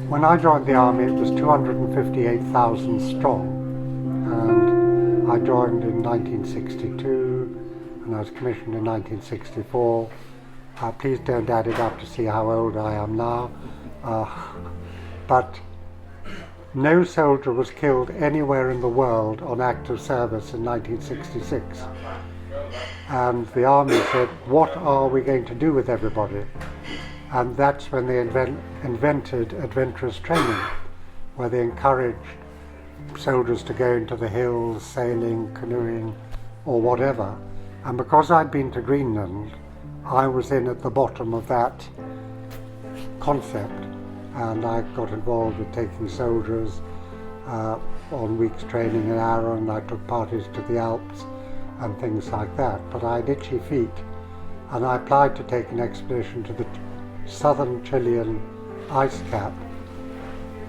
When I joined the army, it was 258,000 strong, and I joined in 1962, and I was commissioned in 1964. Please don't add it up to see how old I am now. But no soldier was killed anywhere in the world on active service in 1966. And the army said, what are we going to do with everybody? And that's when they invented adventurous training, where they encouraged soldiers to go into the hills, sailing, canoeing, or whatever. And because I'd been to Greenland, I was in at the bottom of that concept, and I got involved with taking soldiers on weeks training in Arran. I took parties to the Alps and things like that, but I had itchy feet, and I applied to take an expedition to the southern Chilean ice cap,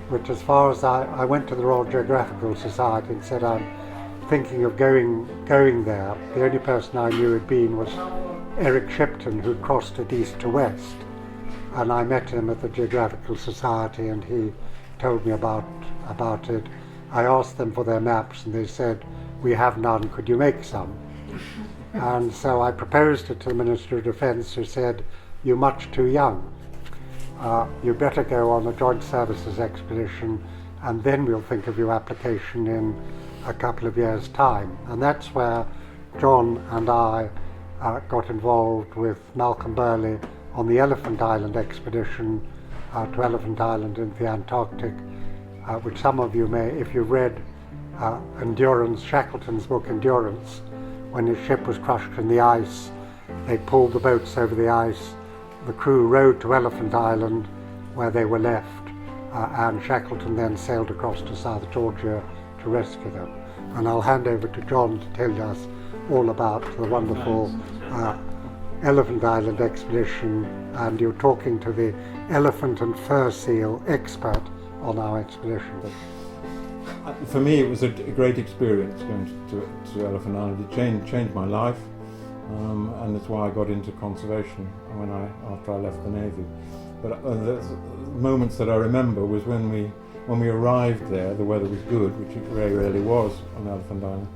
which, as far as I went to the Royal Geographical Society and said I'm thinking of going there. The only person I knew had been was Eric Shipton, who'd crossed it east to west, and I met him at the Geographical Society and he told me about it. I asked them for their maps and they said, we have none, could you make some? And so I proposed it to the Minister of Defence, who said, you're much too young. You better go on a joint services expedition and then we'll think of your application in a couple of years' time. And that's where John and I got involved with Malcolm Burley on the Elephant Island expedition to Elephant Island in the Antarctic, which some of you may, if you've read Endurance, Shackleton's book Endurance, when his ship was crushed in the ice, they pulled the boats over the ice, the crew rowed to Elephant Island where they were left, and Shackleton then sailed across to South Georgia to rescue them. And I'll hand over to John to tell us all about the wonderful Elephant Island expedition, and you're talking to the elephant and fur seal expert on our expedition. For me, it was a great experience going to Elephant Island. It changed my life, and that's why I got into conservation after I left the Navy. But the moments that I remember was when we arrived there. The weather was good, which it very rarely was on Elephant Island,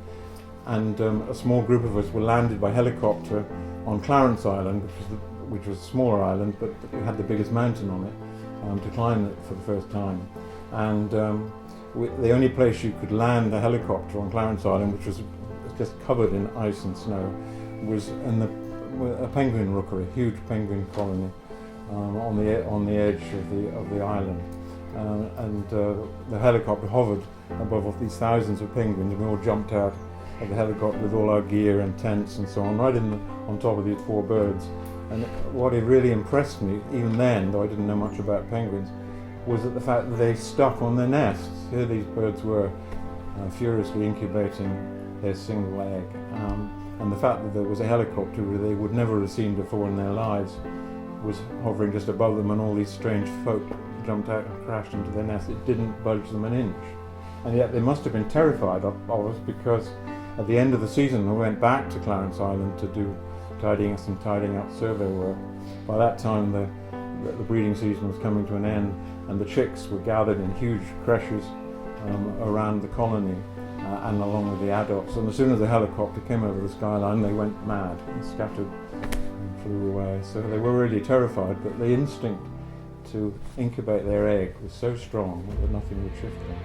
and a small group of us were landed by helicopter on Clarence Island, which was a smaller island, but we had the biggest mountain on it, to climb it for the first time. And the only place you could land a helicopter on Clarence Island, which was just covered in ice and snow, was in a penguin rookery, a huge penguin colony on the edge of the island. And the helicopter hovered above these thousands of penguins, and we all jumped out of the helicopter with all our gear and tents and so on, right on top of these poor birds. And what had really impressed me, even then, though I didn't know much about penguins, was that the fact that they stuck on their nests. Here these birds were furiously incubating their single egg. And the fact that there was a helicopter that they would never have seen before in their lives was hovering just above them, and all these strange folk jumped out and crashed into their nest. It didn't budge them an inch. And yet they must have been terrified of us, because at the end of the season we went back to Clarence Island to do tidying up survey work. By that time the breeding season was coming to an end, and the chicks were gathered in huge creches around the colony and along with the adults. And as soon as the helicopter came over the skyline, they went mad and scattered and flew away. So they were really terrified, but the instinct to incubate their egg was so strong that nothing would shift them.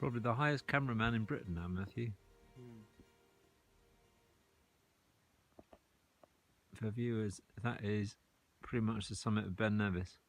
Probably the highest cameraman in Britain now, Matthew. For viewers, that is pretty much the summit of Ben Nevis.